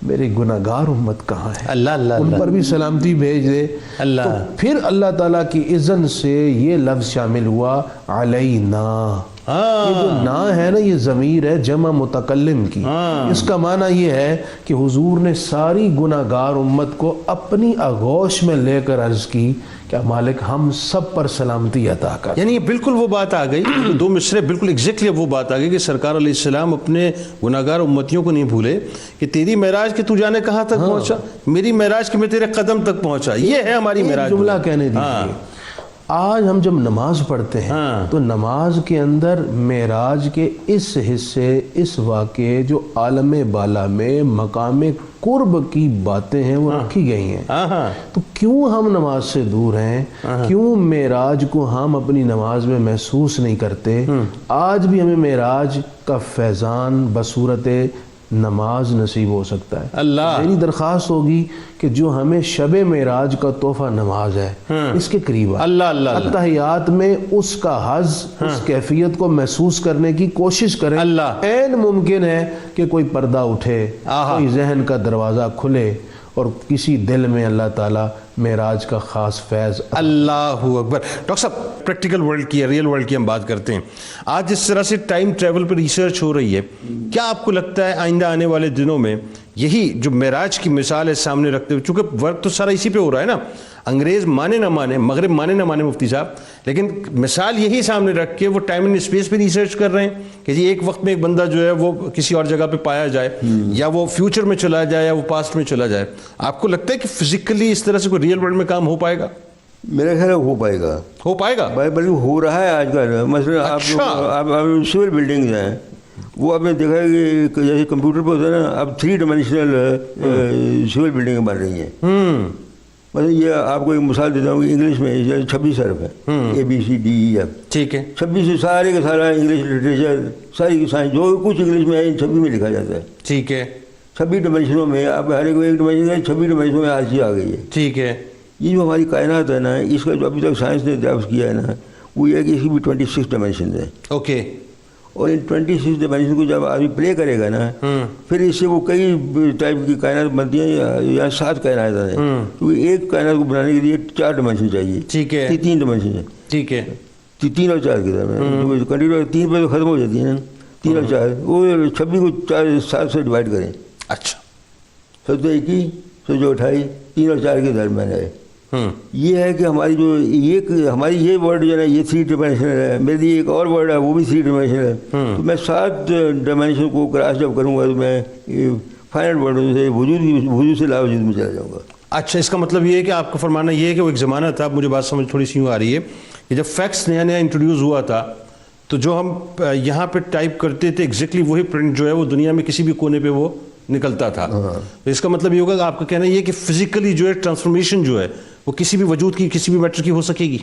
میرے گناہگار امت کہاں ہے، اللہ ان پر بھی سلامتی بھیج دے۔ تو پھر اللہ تعالیٰ کی اذن سے یہ لفظ شامل ہوا علینا. یہ جو نا ہے نا یہ ضمیر ہے جمع متکلم کی. اس کا معنی یہ ہے کہ حضور نے ساری گناہگار امت کو اپنی آغوش میں لے کر عرض کی کہ مالک ہم سب پر سلامتی عطا کر. یعنی یہ بالکل وہ بات آ گئی، دو مصرے بالکل ایگزیکٹلی وہ بات آ گئی کہ سرکار علیہ السلام اپنے گناہگار امتیوں کو نہیں بھولے کہ تیری معراج کہ تو جانے کہاں تک پہنچا، میری معراج کہ میں تیرے قدم تک پہنچا. یہ ہے ہماری معراج. جملہ کہنے دیجیے. آج ہم جب نماز پڑھتے ہیں تو نماز کے اندر معراج کے اس حصے، اس واقعے جو عالم بالا میں مقام قرب کی باتیں ہیں وہ رکھی گئی ہیں. تو کیوں ہم نماز سے دور ہیں؟ کیوں معراج کو ہم اپنی نماز میں محسوس نہیں کرتے؟ آج بھی ہمیں معراج کا فیضان بصورت نماز نصیب ہو سکتا ہے. اللہ میری درخواست ہوگی کہ جو ہمیں شب معراج کا تحفہ نماز ہے اس کے قریب اللہ اتحیات میں اس کا حظ، اس کیفیت کو محسوس کرنے کی کوشش کریں. عین ممکن ہے کہ کوئی پردہ اٹھے، کوئی ذہن کا دروازہ کھلے اور کسی دل میں اللہ تعالیٰ معراج کا خاص فیض. اللہ اکبر. ڈاکٹر صاحب پریکٹیکل ورلڈ کی، ریئل ورلڈ کی ہم بات کرتے ہیں. آج جس طرح سے ٹائم ٹریول پر ریسرچ ہو رہی ہے، کیا آپ کو لگتا ہے آئندہ آنے والے دنوں میں یہی جو معراج کی مثال ہے سامنے رکھتے ہوئے، چونکہ ورک تو سارا اسی پہ ہو رہا ہے نا، انگریز مانے نہ مانے، مغرب مانے نہ مانے مفتی صاحب، لیکن مثال یہی سامنے رکھ کے وہ ٹائم اینڈ اسپیس پہ ریسرچ کر رہے ہیں کہ جی ایک وقت میں ایک بندہ جو ہے وہ کسی اور جگہ پہ پایا جائے، یا وہ فیوچر میں چلا جائے یا وہ پاسٹ میں چلا جائے. آپ کو لگتا ہے کہ فزیکلی اس طرح سے کوئی ریئل ورلڈ میں کام ہو پائے گا؟ میرا خیال ہے ہو پائے گا بلکہ ہو رہا ہے آج کل. مثلا آپ سول بلڈنگز ہیں، وہ آپ نے دیکھا ہے کہ جیسے کمپیوٹر پہ ہوتا ہے نا، اب 3 ڈائمینشنل سول بلڈنگیں بن رہی ہیں. مثلا یہ آپ کو ایک مثال دیتا ہوں کہ انگلش میں 26 حرف ہیں، ABCDEF. ٹھیک ہے. 26 سارے کا سارا انگلش لٹریچر، ساری کی سائنس جو کچھ انگلش میں ہے ان 26 میں لکھا جاتا ہے. ٹھیک ہے. 26 ڈائمینشنوں میں اب ہر ایک ڈائمینشن ہے، 26 ڈائمینشنوں میں آج ہی آ گئی ہے. ٹھیک ہے. یہ جو ہماری کائنات ہے نا، اس کا جو ابھی تک سائنس نے دریافت کیا ہے نا، وہ یہ ہے کہ اس کی بھی 26 ڈائمینشن ہیں. اوکے. اور ان 26 ڈائمینشن کو جب آدمی پلے کرے گا نا، پھر اس سے وہ کئی ٹائپ کی کائنات بنتی ہیں، یا 7 کائنات ہیں. کیونکہ ایک کائنات کو بنانے کے لیے 4 ڈائمینشن چاہیے. ٹھیک ہے. 3 ڈائمینشن ہے. ٹھیک ہے. 3 اور 4 کے درمیان کنٹینیو 3 پہ تو ختم ہو جاتی ہیں نا. 3 اور 4 وہ 26 کو 7 سے ڈیوائڈ کریں. اچھا. 721 728 3 اور 4 کے درمیان ہے. یہ ہے کہ ہماری جو ہماری یہ ورڈ جو ہے نا، یہ 3 ڈائمینشنل ہے. میرے لیے ایک اور ورڈ ہے وہ بھی 3 ڈائمینشنل ہے. تو میں 7 ڈائمینشن کو کراس جب کروں گا تو میں فائنل ورڈ سے وجود سے لا وجود میں چلا جاؤں گا. اچھا، اس کا مطلب یہ ہے کہ آپ کا فرمانا یہ ہے کہ وہ ایک زمانہ تھا، مجھے بات سمجھ تھوڑی سی یوں آ رہی ہے کہ جب فیکس نیا انٹروڈیوس ہوا تھا تو جو ہم یہاں پہ ٹائپ کرتے تھے ایگزیکٹلی وہی پرنٹ جو ہے وہ دنیا میں کسی بھی کونے پہ وہ نکلتا تھا. تو اس کا مطلب یہ ہوگا کہ آپ کا کہنا یہ ہے کہ فزیکلی جو ہے ٹرانسفارمیشن جو ہے وہ کسی بھی وجود کی، کسی بھی میٹر کی ہو سکے گی.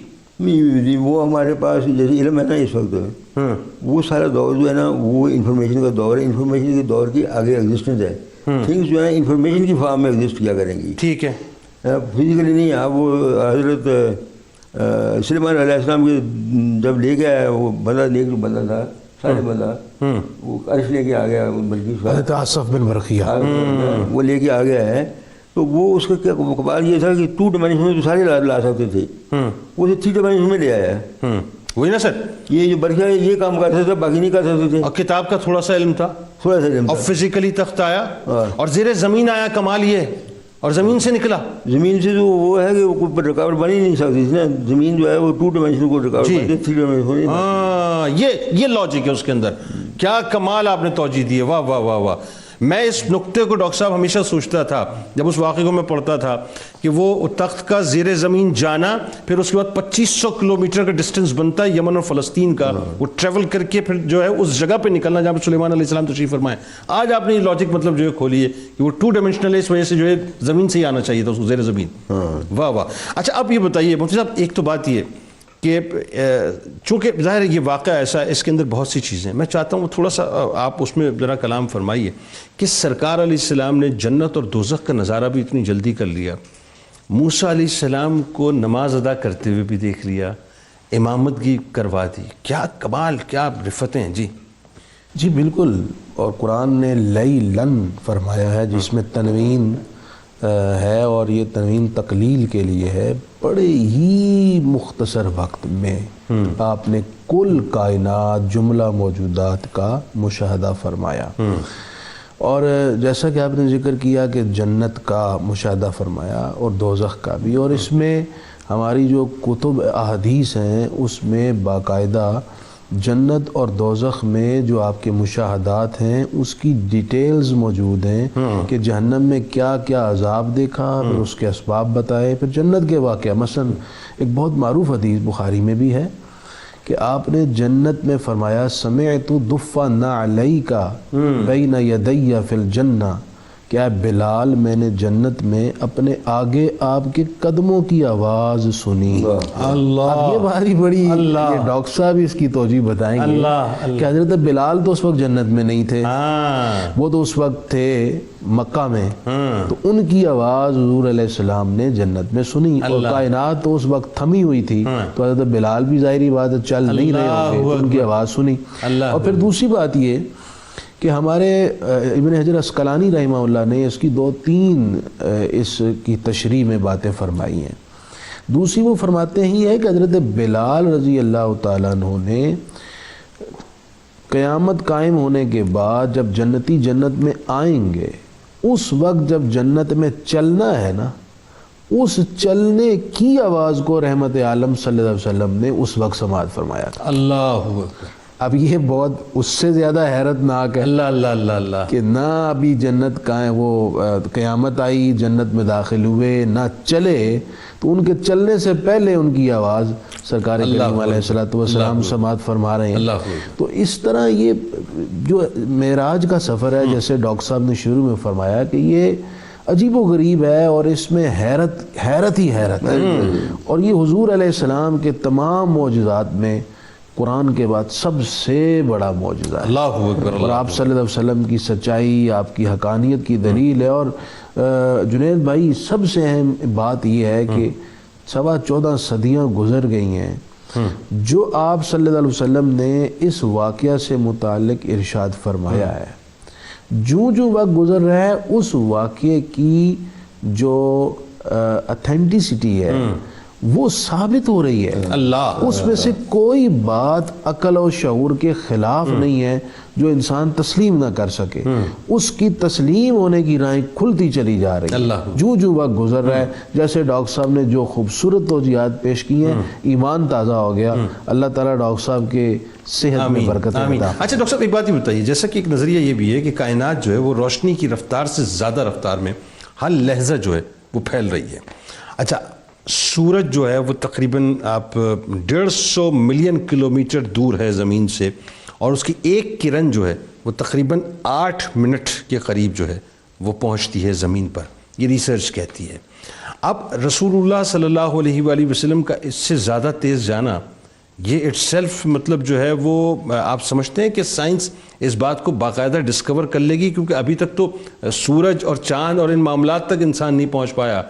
وہ ہمارے پاس جیسے علم ہے نا اس وقت، وہ سارا دور جو ہے نا وہ انفارمیشن کا دور ہے. انفارمیشن کے دور کی آگے ایگزسٹنس ہے. تھنگس جو ہے انفارمیشن کی فارم میں ایگزسٹ کیا کریں گی. ٹھیک ہے. فزیکلی نہیں. آپ وہ حضرت سلیمان علیہ السلام کے جب لے کے آیا وہ بندہ، نیک جو بندہ تھا، سارے بندہ، وہ عرش لے کے آ گیا، بلکہ آصف بن برقیہ وہ لے کے آ گیا ہے. تو وہ اس کا کیا کمال یہ تھا کہ 2 ڈائمینشن میں تو سارے لا سکتے تھے، وہ 3 ڈائمینشن میں لے آیا ہے. وہی نا سر، یہ جو برقیہ یہ کام کرتے تھے، باقی نہیں کر سکتے تھے. اور کتاب کا تھوڑا سا علم تھا، اور فزیکلی تخت آیا اور زیر زمین آیا. کمال یہ، اور زمین سے نکلا. زمین سے تو وہ ہے کہ وہ رکاوٹ بن ہی نہیں سکتی تھی نا. زمین جو ہے وہ 2 ڈائمینشن کو رکاوٹ بنتی ہے، 3 ڈائمینشن. ہاں، یہ لاجک ہے اس کے اندر. کیا کمال آپ نے توجہ دی ہے. واہ واہ واہ واہ. میں اس نقطے کو ڈاکٹر صاحب ہمیشہ سوچتا تھا جب اس واقعے کو میں پڑھتا تھا کہ وہ تخت کا زیر زمین جانا، پھر اس کے بعد 2500 کلومیٹر کا ڈسٹنس بنتا ہے یمن اور فلسطین کا، وہ ٹریول کر کے پھر جو ہے اس جگہ پہ نکلنا جہاں پہ سلیمان علیہ السلام تشریف فرمائے. آج آپ نے یہ لاجک مطلب جو ہے کھولی ہے کہ وہ 2 ڈائمینشنل ہے، اس وجہ سے جو ہے زمین سے ہی آنا چاہیے تھا اس کو، زیر زمین. واہ واہ. اچھا اب یہ بتائیے مفتی صاحب، ایک تو بات یہ کہ چونکہ ظاہر ہے یہ واقعہ ایسا ہے، اس کے اندر بہت سی چیزیں میں چاہتا ہوں تھوڑا سا آپ اس میں ذرا کلام فرمائیے کہ سرکار علیہ السلام نے جنت اور دوزخ کا نظارہ بھی اتنی جلدی کر لیا، موسیٰ علیہ السلام کو نماز ادا کرتے ہوئے بھی دیکھ لیا، امامتگی کروا دی. کیا کمال، کیا رفتیں ہیں. جی بالکل. اور قرآن نے لیلن فرمایا ہے جس میں تنوین ہے، اور یہ تنوین تقلیل کے لیے ہے. بڑے ہی مختصر وقت میں آپ نے کل کائنات جملہ موجودات کا مشاہدہ فرمایا، اور جیسا کہ آپ نے ذکر کیا کہ جنت کا مشاہدہ فرمایا اور دوزخ کا بھی، اور اس میں ہماری جو کتب احادیث ہیں اس میں باقاعدہ جنت اور دوزخ میں جو آپ کے مشاہدات ہیں اس کی ڈیٹیلز موجود ہیں کہ جہنم میں کیا کیا عذاب دیکھا، پھر اس کے اسباب بتائے، پھر جنت کے واقعہ۔ مثلا ایک بہت معروف حدیث بخاری میں بھی ہے کہ آپ نے جنت میں فرمایا سمعت ضف نعلیک بین یدی فی الجنہ، کیا بلال میں نے جنت میں اپنے آگے آپ کے قدموں کی آواز سنی۔ اللہ، اب یہ باری بڑی، یہ ڈاکٹر صاحب اس کی توجہ بتائیں گے کہ حضرت بلال تو اس وقت جنت میں نہیں تھے، وہ تو اس وقت تھے مکہ میں، تو ان کی آواز حضور علیہ السلام نے جنت میں سنی، اور کائنات تو اس وقت تھمی ہوئی تھی، تو حضرت بلال بھی ظاہری بات ہے چل نہیں رہے ہوں گے، تو ان کی آواز سنی۔ اور پھر دوسری بات یہ کہ ہمارے ابن حجر عسقلانی رحمہ اللہ نے اس کی 2-3 اس کی تشریح میں باتیں فرمائی ہیں۔ دوسری وہ فرماتے ہیں یہ ہے کہ حضرت بلال رضی اللہ تعالیٰ عنہ نے قیامت قائم ہونے کے بعد جب جنتی جنت میں آئیں گے، اس وقت جب جنت میں چلنا ہے نا، اس چلنے کی آواز کو رحمت عالم صلی اللہ علیہ وسلم نے اس وقت سماعت فرمایا تھا۔ اللہ اکبر۔ اب یہ بہت اس سے زیادہ حیرت ناک ہے اللہ اللہ اللہ اللہ کہ نہ ابھی جنت کا ہے، وہ قیامت آئی، جنت میں داخل ہوئے، نہ چلے، تو ان کے چلنے سے پہلے ان کی آواز سرکار کریم علیہ الصلوۃ والسلام سماعت فرما رہے ہیں۔ تو اس طرح یہ جو معراج کا سفر ہے، جیسے ڈاکٹر صاحب نے شروع میں فرمایا کہ یہ عجیب و غریب ہے، اور اس میں حیرت ہی حیرت ہے، اور یہ حضور علیہ السلام کے تمام معجزات میں قرآن کے بعد سب سے بڑا معجزہ ہے۔ اللہ اکبر۔ اور آپ صلی اللہ علیہ وسلم کی سچائی، آپ کی حقانیت کی دلیل ہے۔ اور جنید بھائی سب سے اہم بات یہ ہے کہ 14.25 صدیاں گزر گئی ہیں، جو آپ صلی اللہ علیہ وسلم نے اس واقعہ سے متعلق ارشاد فرمایا ہے، جو وقت گزر رہا ہے اس واقعے کی جو اتھینٹسٹی ہے وہ ثابت ہو رہی ہے۔ اللہ، اس میں سے کوئی بات عقل و شعور کے خلاف نہیں ہے جو انسان تسلیم نہ کر سکے، اس کی تسلیم ہونے کی راہیں کھلتی چلی جا رہی ہے جو وقت گزر رہا ہے۔ جیسے ڈاکٹر صاحب نے جو خوبصورت توجیہات پیش کی ہیں، ایمان تازہ ہو گیا۔ اللہ تعالیٰ ڈاکٹر صاحب کے صحت میں برکت عطا۔ اچھا ڈاکٹر صاحب ایک بات یہ بتائیے، جیسا کہ ایک نظریہ یہ بھی ہے کہ کائنات جو ہے وہ روشنی کی رفتار سے زیادہ رفتار میں ہر لحظہ جو ہے وہ پھیل رہی ہے۔ اچھا سورج جو ہے وہ تقریباً آپ 150 ملین کلومیٹر دور ہے زمین سے، اور اس کی ایک کرن جو ہے وہ تقریباً 8 منٹ کے قریب جو ہے وہ پہنچتی ہے زمین پر، یہ ریسرچ کہتی ہے۔ اب رسول اللہ صلی اللہ علیہ وآلہ وسلم کا اس سے زیادہ تیز جانا، یہ اٹ سیلف مطلب جو ہے وہ آپ سمجھتے ہیں کہ سائنس اس بات کو باقاعدہ ڈسکور کر لے گی؟ کیونکہ ابھی تک تو سورج اور چاند اور ان معاملات تک انسان نہیں پہنچ پایا،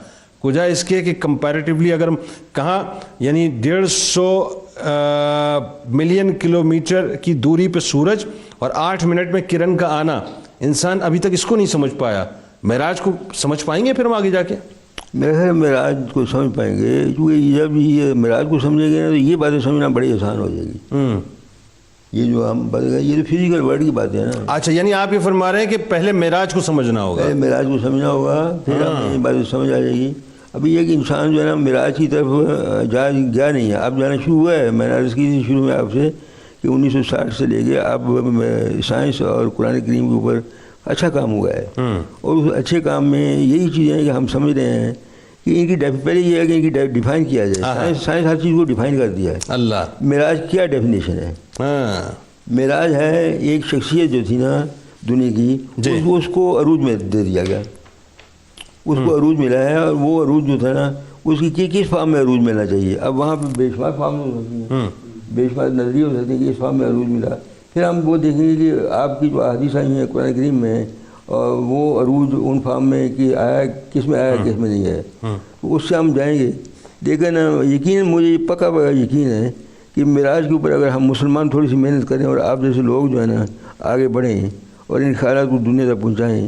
وجہ اس کے کہ کمپیریٹیولی اگر ہم کہاں یعنی 150 ملین کلومیٹر کی دوری پہ سورج اور 8 منٹ میں کرن کا آنا، انسان ابھی تک اس کو نہیں سمجھ پایا، معراج کو سمجھ پائیں گے پھر ہم آگے جا کے؟ میرے خیال معراج کو سمجھ پائیں گے، کیونکہ جب یہ معراج کو سمجھیں گے نا تو یہ باتیں سمجھنا بڑی آسان ہو جائے گی۔ یہ جو ہم بات یہ تو فزیکل ورلڈ کی باتیں ہیں نا۔ اچھا یعنی آپ یہ فرما رہے ہیں کہ پہلے معراج کو سمجھنا ہوگا، پہلے معراج کو سمجھنا ہوگا، پھر ہمیں یہ باتیں سمجھ آ جائے گی۔ ابھی یہ کہ انسان جو ہے نا معراج کی طرف گیا نہیں ہے، اب جانا شروع ہوا ہے۔ میں نے عرض کی تھی شروع میں آپ سے کہ 1960 سے لے کے اب سائنس اور قرآن کریم کے اوپر اچھا کام ہوا ہے، اور اس اچھے کام میں یہی چیزیں ہیں کہ ہم سمجھ رہے ہیں کہ ان کی پہلے یہ ہے کہ ان کی ڈیفائن کیا جائے۔ سائنس ہر چیز کو ڈیفائن کر دیا ہے۔ اللہ معراج کیا ڈیفینیشن ہے؟ معراج ہے ایک شخصیت جو تھی نا دنیا کی، اس کو عروج میں دے دیا گیا، اس کو عروج ملا ہے، اور وہ عروج جو تھا نا اس کی کس فارم میں عروج ملنا چاہیے۔ اب وہاں پہ بے شمار فارم ہو سکتی ہیں، بے شمار نظریے ہو سکتے ہیں کہ اس فارم میں عروج ملا۔ پھر ہم وہ دیکھیں گے کہ آپ کی جو احادیث آئی ہیں قرآن کریم میں، اور وہ عروج ان فارم میں کہ آیا کس میں آیا کس میں نہیں ہے، تو اس سے ہم جائیں گے۔ لیکن یقین مجھے یہ پکا یقین ہے کہ معراج کے اوپر اگر ہم مسلمان تھوڑی سی محنت کریں اور آپ جیسے لوگ جو ہے نا آگے بڑھیں اور ان خیالات کو دنیا تک پہنچائیں،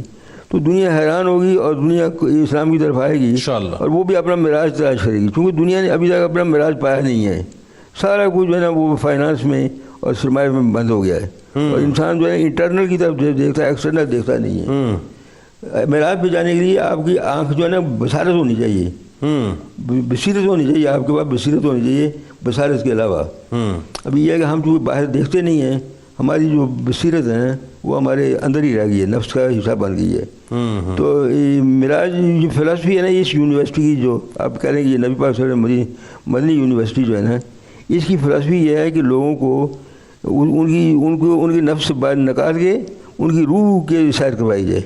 تو دنیا حیران ہوگی اور دنیا اسلام کی طرف آئے گی انشاءاللہ. اور وہ بھی اپنا معراج تلاش کرے گی، کیونکہ دنیا نے ابھی تک اپنا معراج پایا نہیں ہے. سارا کچھ جو ہے نا وہ فائنانس میں اور سرمایہ میں بند ہو گیا ہے، اور انسان جو ہے انٹرنل کی طرف دیکھتا ہے، ایکسٹرنل دیکھتا نہیں ہے. معراج پہ جانے کے لیے آپ کی آنکھ جو ہے نا بصارت ہونی چاہیے، بصیرت ہونی چاہیے، آپ کے پاس بصیرت ہونی چاہیے بصارت کے علاوہ. ابھی یہ ہے کہ ہم جو باہر دیکھتے نہیں ہیں، ہماری جو بصیرت ہے وہ ہمارے اندر ہی رہ گئی ہے، نفس کا حصہ بن گئی ہے. تو معراج جو فلسفی ہے نا اس یونیورسٹی کی، جو آپ کہہ رہے ہیں کہ یہ نبی پاک صلی اللہ علیہ وسلم مدنی یونیورسٹی جو ہے نا، اس کی فلسفی یہ ہے کہ لوگوں کو ان کی نفس سے باہر نکال کے ان کی روح کے سیر کروائی جائے.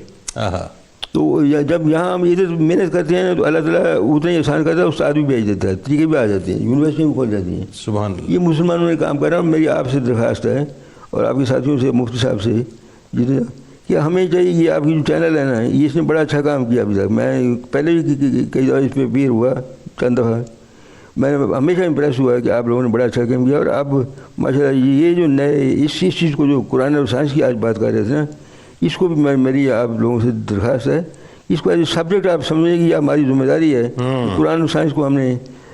تو جب یہاں ہم ادھر محنت کرتے ہیں تو اللہ تعالیٰ اتنا ہی آسان کرتا ہے، استاد بھی بھیج دیتا ہے، طریقے بھی آ جاتے ہیں، یونیورسٹیاں بھی کھول جاتی ہیں. سبحان اللہ. یہ مسلمانوں نے کام کرا. میری آپ سے درخواست ہے اور آپ کے ساتھیوں سے، مفتی صاحب سے، جتنے کہ ہمیں چاہیے یہ آپ کی جو چینل ہے نا، یہ اس نے بڑا اچھا کام کیا ابھی تک. میں پہلے بھی کئی دفعہ اس پہ اپیئر ہوا، چند دفعہ. میں ہمیشہ امپریس ہوا کہ آپ لوگوں نے بڑا اچھا کام کیا. اور اب ماشاء اللہ یہ جو نئے اس چیز کو جو قرآن اور سائنس کی آج بات کر رہے تھے نا، اس کو بھی میری آپ لوگوں سے درخواست ہے، اس کو ایز اے سبجیکٹ آپ سمجھیں کہ یہ ہماری ذمہ داری ہے. قرآن اور سائنس کو ہم نے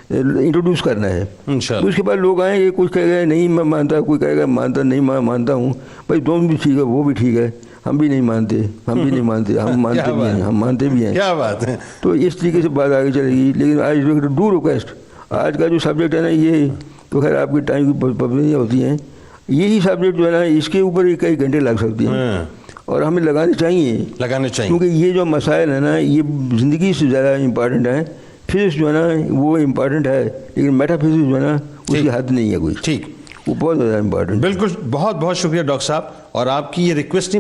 انٹروڈیوس کرنا ہے. انشاءاللہ. اس کے بعد لوگ آئیں گے، کچھ کہے گا نہیں میں مانتا، کوئی کہے گا مانتا نہیں، میں مانتا ہوں. بھائی دونوں بھی ٹھیک ہے، وہ بھی ٹھیک ہے، ہم بھی نہیں مانتے، ہم بھی نہیں مانتے، ہم مانتے بھی ہیں، ہم مانتے بھی ہیں. کیا بات ہے. تو اس طریقے سے بات آگے چلے گی. لیکن آج ڈو ریکویسٹ، آج کا جو سبجیکٹ ہے نا، یہ تو خیر آپ کے ٹائم کی پابندیاں ہوتی ہیں. یہی سبجیکٹ جو ہے نا، اس کے اوپر ہی کئی گھنٹے لگ سکتے ہیں اور ہمیں لگانے چاہیے، کیونکہ یہ جو مسائل ہیں نا یہ زندگی سے زیادہ امپارٹنٹ ہیں. فزکس جو ہے نا وہ امپارٹنٹ ہے، لیکن میٹا فزکس جو ہے نا اس کی حد نہیں ہے کوئی. ٹھیک، وہ بہت زیادہ امپارٹنٹ. بالکل. بہت بہت شکریہ ڈاکٹر صاحب. اور آپ کی یہ ریکویسٹ نہیں